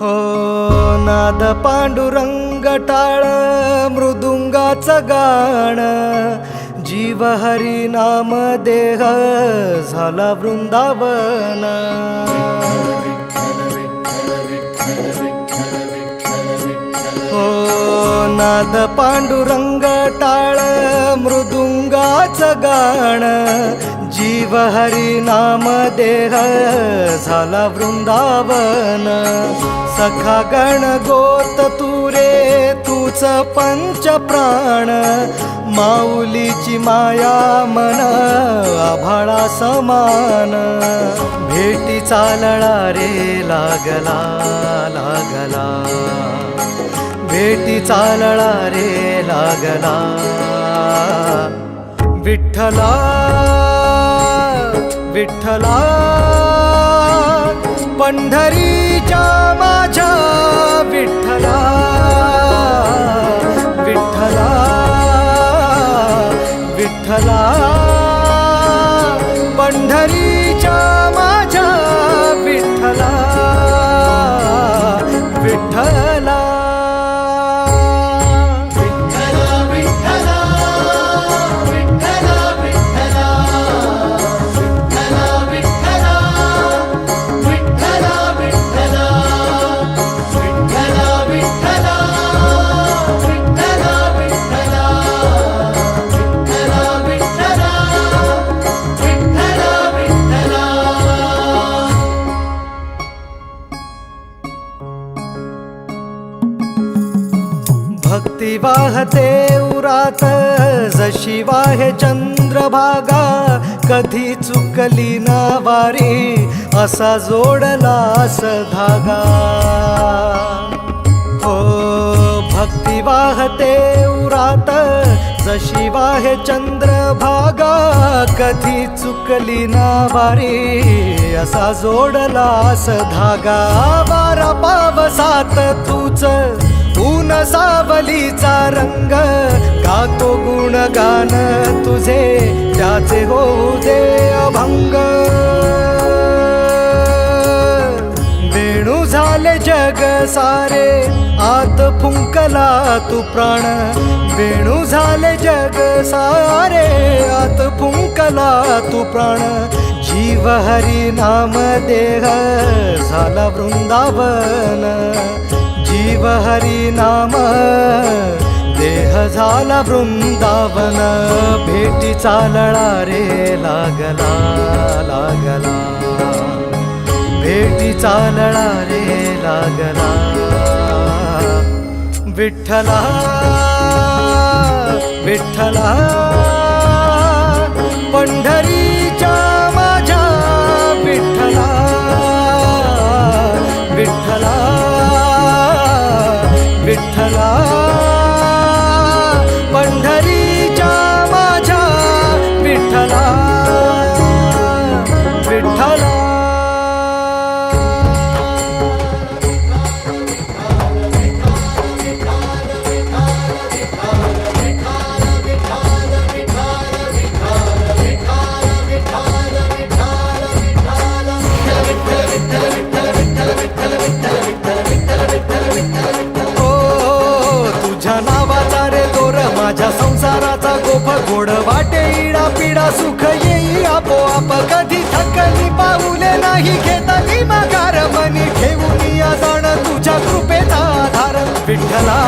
हो नाद पांडुरंग टाळ मृदुंगाचं गाण जीव हरी नाम देह झाला वृंदावन हो नाद पांडुरंग टाळ मृदुंगाचं गाण जीव हरी नाम देह झाला वृंदावन सखा गण गोत तू रे तूच पंच प्राण माऊलीची माया मन आभाळा समान भेटी चालळा रे लागला लागला भेटी चालळा रे लागला विठ्ठला विठ्ठला पंढरीच्या माझ्या विठ्ठला विठ्ठला विठ्ठला पंढरीच्या माझ्या विठ्ठला विठ्ठला भक्ती वाहते उरात जशी वाहे चंद्रभागा कधी चुकली ना वारी असा जोडलास धागा हो भक्ती वाहते उरात जशी वाहे चंद्रभागा कधी चुकली ना वारी असा जोडलास धागा वारा पावसात तूच ऊन सावलीचा रंग गातो गुणगान तुझे त्याचे होऊ दे अभंग वेणू झाले जग सारे आत फुंकला तू प्राण वेणू झाले जग सारे आत फुंकला तू प्राण जीव हरी नाम देह झाला वृंदावन जीव हरी नाम देह झाला वृंदावन भेटी चालळा रे लागला लागला भेटी चालळा रे लागला विठ्ठला विठ्ठला पंढरीच्या माझ्या विठ्ठला विठ्ठला विठ्ठला पंढरीच्या माझ्या विठ्ठला विठ्ठला माझ्या संसाराचा गोफ गोड वाटे इडा पिडा सुख येई आपोआप कधी थकली पाऊले नाही घेतली माघार मनी ठेवून या जाण तुझ्या कृपेचा आधार विठ्ठला